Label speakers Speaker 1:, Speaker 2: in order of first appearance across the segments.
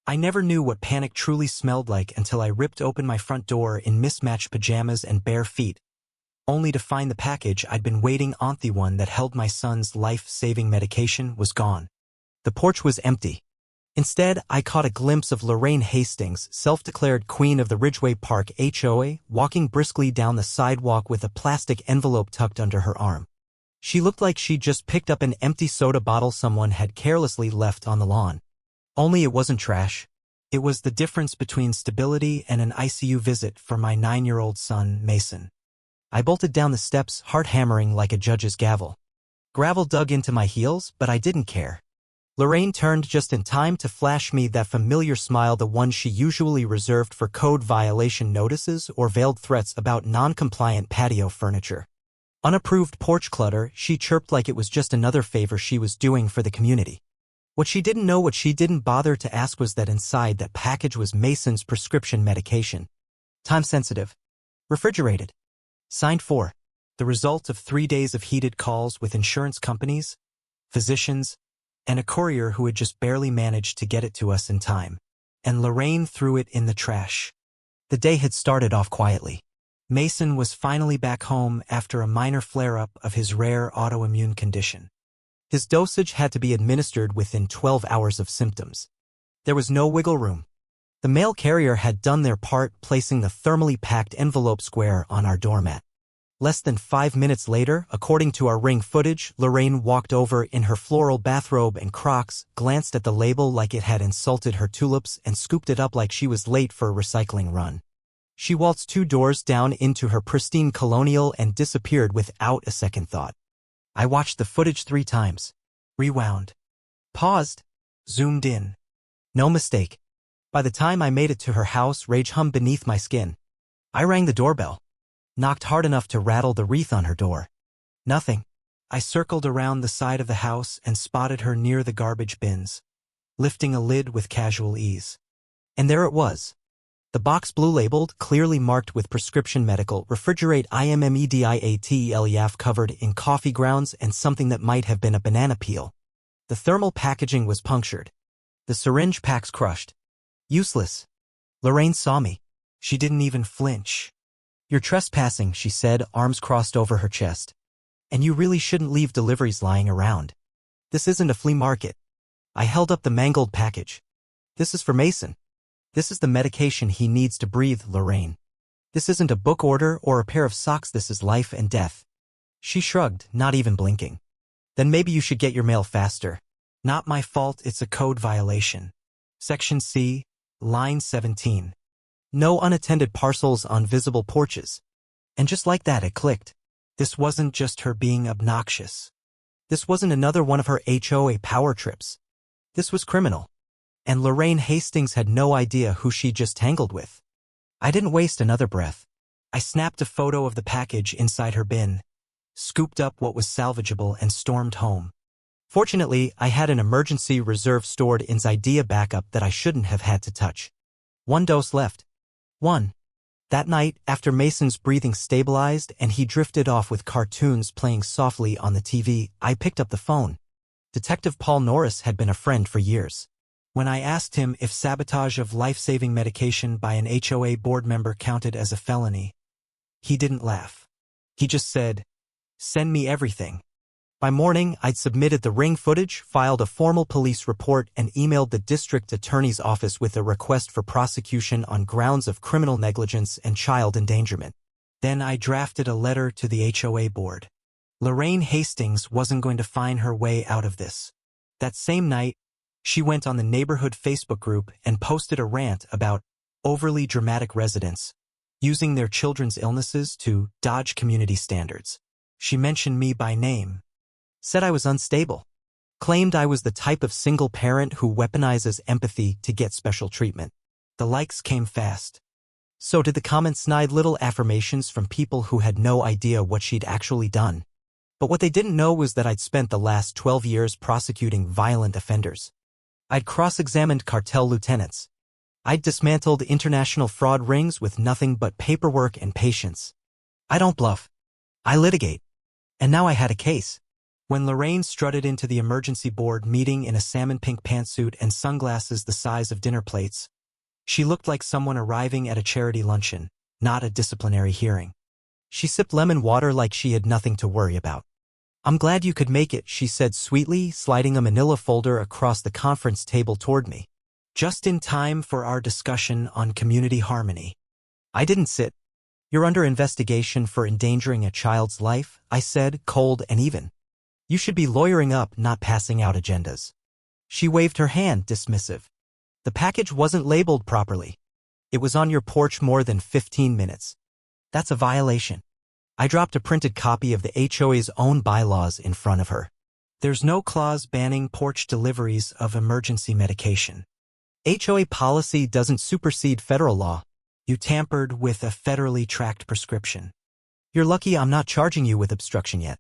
Speaker 1: I never knew what panic truly smelled like until I ripped open my front door in mismatched pajamas and bare feet, only to find the package I'd been waiting on, the one that held my son's life-saving medication, was gone. The porch was empty. Instead, I caught a glimpse of Lorraine Hastings, self-declared queen of the Ridgeway Park HOA, walking briskly down the sidewalk with a plastic envelope tucked under her arm. She looked like she'd just picked up an empty soda bottle someone had carelessly left on the lawn. Only it wasn't trash. It was the difference between stability and an ICU visit for my 9-year-old son, Mason. I bolted down the steps, heart hammering like a judge's gavel. Gravel dug into my heels, but I didn't care. Lorraine turned just in time to flash me that familiar smile, the one she usually reserved for code violation notices or veiled threats about non-compliant patio furniture. Unapproved porch clutter, she chirped like it was just another favor she was doing for the community. What she didn't bother to ask was that inside that package was Mason's prescription medication. Time-sensitive. Refrigerated. Signed for. The result of 3 days of heated calls with insurance companies, physicians, and a courier who had just barely managed to get it to us in time. And Lorraine threw it in the trash. The day had started off quietly. Mason was finally back home after a minor flare-up of his rare autoimmune condition. His dosage had to be administered within 12 hours of symptoms. There was no wiggle room. The mail carrier had done their part, placing the thermally packed envelope square on our doormat. Less than 5 minutes later, according to our Ring footage, Lorraine walked over in her floral bathrobe and Crocs, glanced at the label like it had insulted her tulips, and scooped it up like she was late for a recycling run. She waltzed 2 doors down into her pristine Colonial and disappeared without a second thought. I watched the footage 3 times. Rewound. Paused. Zoomed in. No mistake. By the time I made it to her house, rage hummed beneath my skin. I rang the doorbell. Knocked hard enough to rattle the wreath on her door. Nothing. I circled around the side of the house and spotted her near the garbage bins, lifting a lid with casual ease. And there it was. The box blue-labeled, clearly marked with prescription medical, refrigerate IMMEDIATELEAF, covered in coffee grounds and something that might have been a banana peel. The thermal packaging was punctured. The syringe packs crushed. Useless. Lorraine saw me. She didn't even flinch. "You're trespassing," she said, arms crossed over her chest. "And you really shouldn't leave deliveries lying around. This isn't a flea market." I held up the mangled package. "This is for Mason. This is the medication he needs to breathe, Lorraine. This isn't a book order or a pair of socks, this is life and death." She shrugged, not even blinking. "Then maybe you should get your mail faster." "Not my fault, it's a code violation. Section C, line 17. No unattended parcels on visible porches." And just like that, it clicked. This wasn't just her being obnoxious. This wasn't another one of her HOA power trips. This was criminal. And Lorraine Hastings had no idea who she just tangled with. I didn't waste another breath. I snapped a photo of the package inside her bin, scooped up what was salvageable, and stormed home. Fortunately, I had an emergency reserve stored in Idea backup that I shouldn't have had to touch. 1 dose left. 1. That night, after Mason's breathing stabilized and he drifted off with cartoons playing softly on the TV, I picked up the phone. Detective Paul Norris had been a friend for years. When I asked him if sabotage of life-saving medication by an HOA board member counted as a felony, he didn't laugh. He just said, "Send me everything." By morning, I'd submitted the Ring footage, filed a formal police report, and emailed the district attorney's office with a request for prosecution on grounds of criminal negligence and child endangerment. Then I drafted a letter to the HOA board. Lorraine Hastings wasn't going to find her way out of this. That same night, she went on the neighborhood Facebook group and posted a rant about overly dramatic residents using their children's illnesses to dodge community standards. She mentioned me by name, said I was unstable, claimed I was the type of single parent who weaponizes empathy to get special treatment. The likes came fast. So did the comments, snide little affirmations from people who had no idea what she'd actually done. But what they didn't know was that I'd spent the last 12 years prosecuting violent offenders. I'd cross-examined cartel lieutenants. I'd dismantled international fraud rings with nothing but paperwork and patience. I don't bluff. I litigate. And now I had a case. When Lorraine strutted into the emergency board meeting in a salmon-pink pantsuit and sunglasses the size of dinner plates, she looked like someone arriving at a charity luncheon, not a disciplinary hearing. She sipped lemon water like she had nothing to worry about. "I'm glad you could make it," she said sweetly, sliding a manila folder across the conference table toward me. "Just in time for our discussion on community harmony." I didn't sit. "You're under investigation for endangering a child's life," I said, cold and even. "You should be lawyering up, not passing out agendas." She waved her hand, dismissive. "The package wasn't labeled properly. It was on your porch more than 15 minutes. That's a violation." I dropped a printed copy of the HOA's own bylaws in front of her. "There's no clause banning porch deliveries of emergency medication. HOA policy doesn't supersede federal law. You tampered with a federally tracked prescription. You're lucky I'm not charging you with obstruction yet."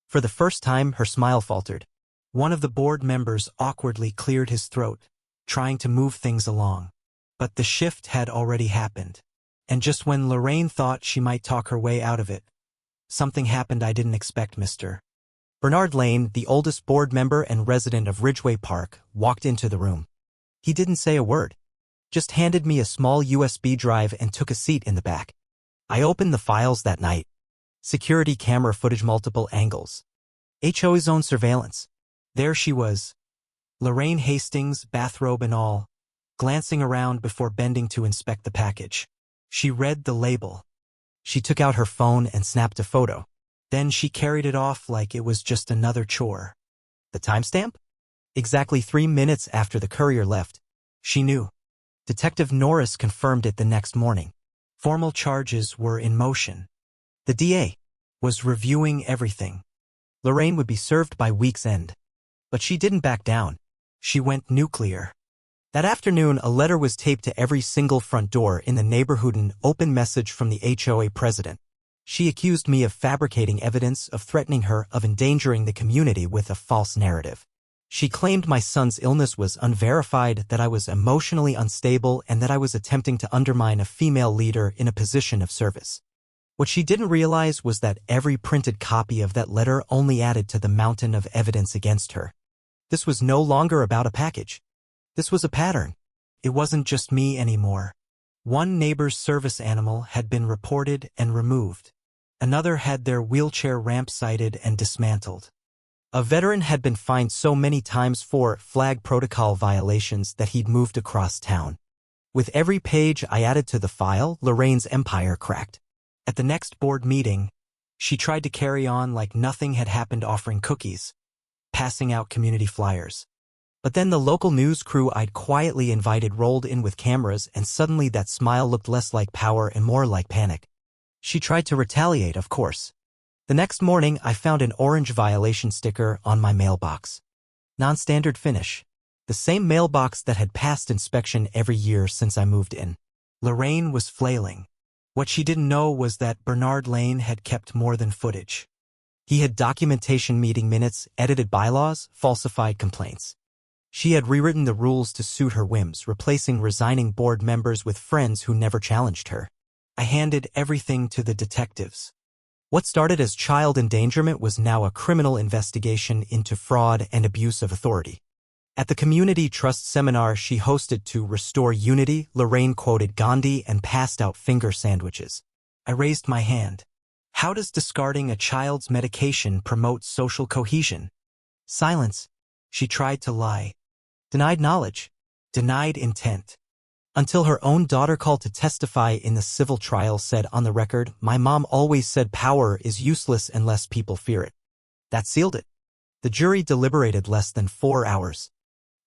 Speaker 1: For the first time, her smile faltered. One of the board members awkwardly cleared his throat, trying to move things along. But the shift had already happened. And just when Lorraine thought she might talk her way out of it, something happened I didn't expect. Mr. Bernard Lane, the oldest board member and resident of Ridgeway Park, walked into the room. He didn't say a word, just handed me a small USB drive and took a seat in the back. I opened the files that night. Security camera footage, multiple angles. HOA's own surveillance. There she was, Lorraine Hastings, bathrobe and all, glancing around before bending to inspect the package. She read the label. She took out her phone and snapped a photo. Then she carried it off like it was just another chore. The timestamp? Exactly 3 minutes after the courier left. She knew. Detective Norris confirmed it the next morning. Formal charges were in motion. The DA was reviewing everything. Lorraine would be served by week's end. But she didn't back down. She went nuclear. That afternoon, a letter was taped to every single front door in the neighborhood, an open message from the HOA president. She accused me of fabricating evidence, of threatening her, of endangering the community with a false narrative. She claimed my son's illness was unverified, that I was emotionally unstable, and that I was attempting to undermine a female leader in a position of service. What she didn't realize was that every printed copy of that letter only added to the mountain of evidence against her. This was no longer about a package. This was a pattern. It wasn't just me anymore. One neighbor's service animal had been reported and removed. Another had their wheelchair ramp sighted and dismantled. A veteran had been fined so many times for flag protocol violations that he'd moved across town. With every page I added to the file, Lorraine's empire cracked. At the next board meeting, she tried to carry on like nothing had happened, offering cookies, passing out community flyers. But then the local news crew I'd quietly invited rolled in with cameras, and suddenly that smile looked less like power and more like panic. She tried to retaliate, of course. The next morning, I found an orange violation sticker on my mailbox. Non-standard finish. The same mailbox that had passed inspection every year since I moved in. Lorraine was flailing. What she didn't know was that Bernard Lane had kept more than footage. He had documentation, meeting minutes, edited bylaws, falsified complaints. She had rewritten the rules to suit her whims, replacing resigning board members with friends who never challenged her. I handed everything to the detectives. What started as child endangerment was now a criminal investigation into fraud and abuse of authority. At the community trust seminar she hosted to restore unity, Lorraine quoted Gandhi and passed out finger sandwiches. I raised my hand. How does discarding a child's medication promote social cohesion? Silence. She tried to lie. Denied knowledge. Denied intent. Until her own daughter called to testify in the civil trial said on the record, "My mom always said power is useless unless people fear it." That sealed it. The jury deliberated less than 4 hours.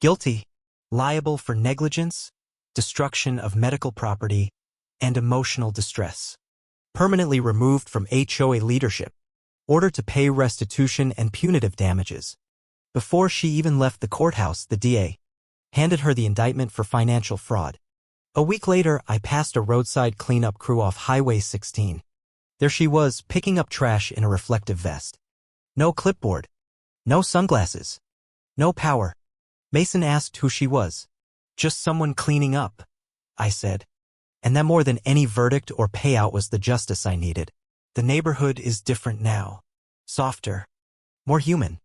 Speaker 1: Guilty, liable for negligence, destruction of medical property, and emotional distress. Permanently removed from HOA leadership. Ordered to pay restitution and punitive damages. Before she even left the courthouse, the DA handed her the indictment for financial fraud. A week later, I passed a roadside cleanup crew off Highway 16. There she was, picking up trash in a reflective vest. No clipboard. No sunglasses. No power. Mason asked who she was. "Just someone cleaning up," I said. And that more than any verdict or payout was the justice I needed. The neighborhood is different now. Softer. More human.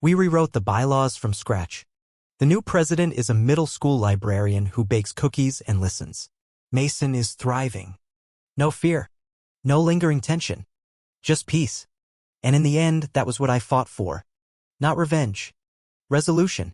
Speaker 1: We rewrote the bylaws from scratch. The new president is a middle school librarian who bakes cookies and listens. Mason is thriving. No fear. No lingering tension. Just peace. And in the end, that was what I fought for. Not revenge. Resolution.